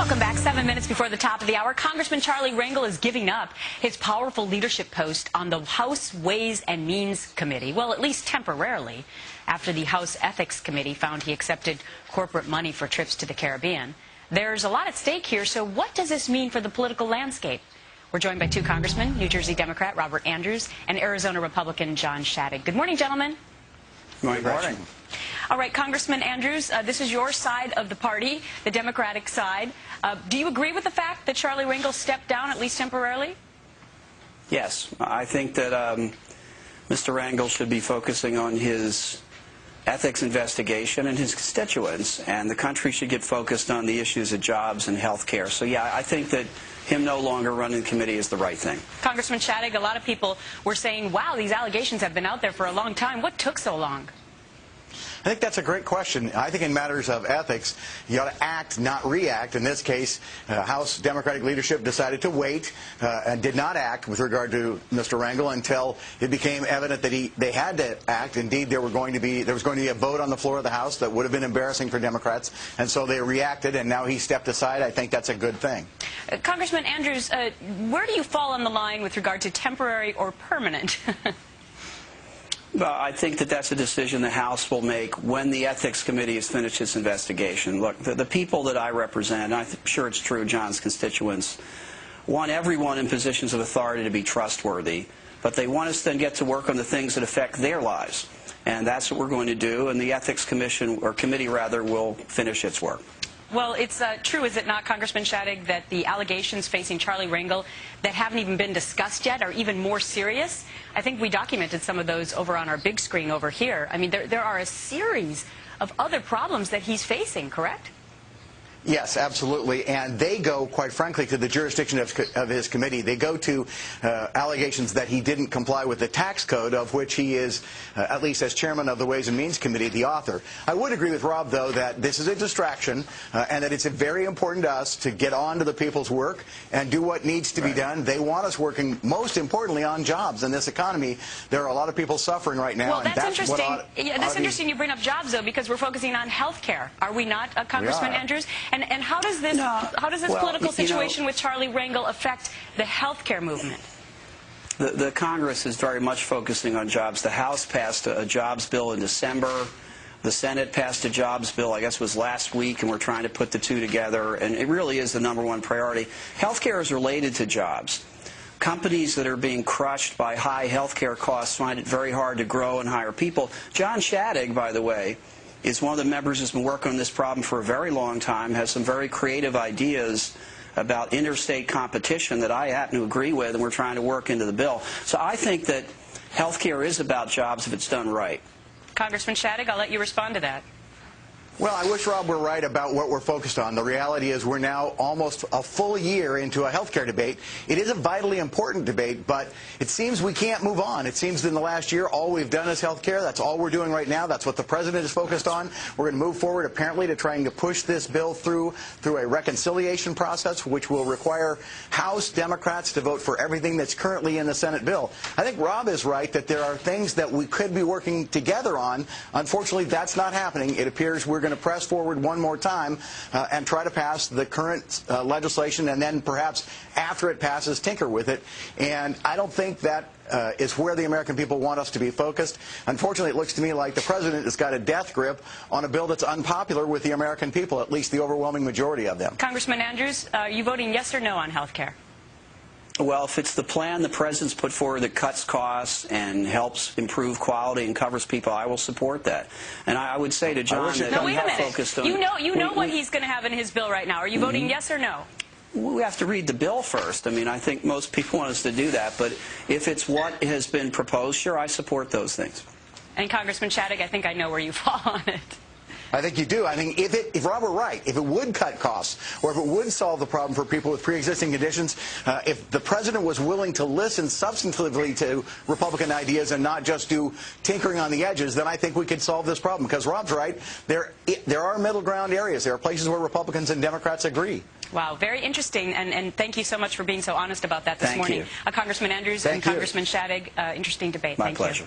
Welcome back. 7 minutes before the top of the hour, Congressman Charlie Rangel is giving up his powerful leadership post on the House Ways and Means Committee. Well, at least temporarily, after the House Ethics Committee found he accepted corporate money for trips to the Caribbean. There's a lot at stake here, so what does this mean for the political landscape? We're joined by two congressmen, New Jersey Democrat Robert Andrews and Arizona Republican John Shadegg. Good morning, gentlemen. Good morning. All right, Congressman Andrews, this is your side of the party, the Democratic side. Do you agree with the fact that Charlie Rangel stepped down, at least temporarily? Yes. I think that Mr. Rangel should be focusing on his ethics investigation and his constituents, and the country should get focused on the issues of jobs and health care. So, yeah, I think that him no longer running the committee is the right thing. Congressman Shadegg, a lot of people were saying, wow, these allegations have been out there for a long time. What took so long? I think that's a great question. I think in matters of ethics, you ought to act, not react. In this case, House Democratic leadership decided to wait and did not act with regard to Mr. Rangel until it became evident that they had to act. Indeed, there was going to be a vote on the floor of the House that would have been embarrassing for Democrats, and so they reacted, and now he stepped aside. I think that's a good thing. Congressman Andrews, where do you fall on the line with regard to temporary or permanent? Well, I think that that's a decision the House will make when the Ethics Committee has finished its investigation. Look, the people that I represent, and I'm sure it's true, John's constituents, want everyone in positions of authority to be trustworthy, but they want us to then get to work on the things that affect their lives. And that's what we're going to do, and the Ethics Commission, or Committee rather, will finish its work. Well, it's true, is it not, Congressman Shadegg, that the allegations facing Charlie Rangel that haven't even been discussed yet are even more serious? I think we documented some of those over on our big screen over here. I mean, there are a series of other problems that he's facing, correct? Yes, absolutely. And they go, quite frankly, to the jurisdiction of his committee. They go to allegations that he didn't comply with the tax code, of which he is, at least as chairman of the Ways and Means Committee, the author. I would agree with Rob, though, that this is a distraction and that it's very important to us to get on to the people's work and do what needs to be done. They want us working, most importantly, on jobs in this economy. There are a lot of people suffering right now. Well, that's interesting. That's interesting you bring up jobs, though, because we're focusing on health care. Are we not, Congressman Andrews? And how does this political situation with Charlie Rangel affect the health care movement? The Congress is very much focusing on jobs. The House passed a jobs bill in December. The Senate passed a jobs bill, I guess it was last week, and we're trying to put the two together. And it really is the #1 priority. Health care is related to jobs. Companies that are being crushed by high health care costs find it very hard to grow and hire people. John Shadegg, by the way, is one of the members who's been working on this problem for a very long time, has some very creative ideas about interstate competition that I happen to agree with, and we're trying to work into the bill. So I think that health care is about jobs if it's done right. Congressman Shadegg, I'll let you respond to that. Well, I wish Rob were right about what we're focused on. The reality is we're now almost a full year into a health care debate. It is a vitally important debate, but it seems we can't move on. It seems in the last year all we've done is health care. That's all we're doing right now. That's what the president is focused on. We're going to move forward, apparently, to trying to push this bill through a reconciliation process, which will require House Democrats to vote for everything that's currently in the Senate bill. I think Rob is right that there are things that we could be working together on. Unfortunately, that's not happening. It appears we're going to press forward one more time and try to pass the current legislation, and then perhaps after it passes, tinker with it. And I don't think that is where the American people want us to be focused. Unfortunately, it looks to me like the president has got a death grip on a bill that's unpopular with the American people, at least the overwhelming majority of them. Congressman Andrews, are you voting yes or no on health care? Well, if it's the plan the president's put forward that cuts costs and helps improve quality and covers people, I will support that. And I would say to John that wait a minute. You know what he's going to have in his bill right now. Are you voting yes or no? We have to read the bill first. I mean, I think most people want us to do that. But if it's what has been proposed, sure, I support those things. And Congressman Shadegg, I think I know where you fall on it. I think you do. I think if Rob were right, if it would cut costs, or if it would solve the problem for people with pre-existing conditions, if the president was willing to listen substantively to Republican ideas and not just do tinkering on the edges, then I think we could solve this problem. Because Rob's right, there are middle ground areas. There are places where Republicans and Democrats agree. Wow, very interesting, and thank you so much for being so honest about that this Thank morning. you. Congressman Andrews and Congressman Shadegg, interesting debate. My pleasure.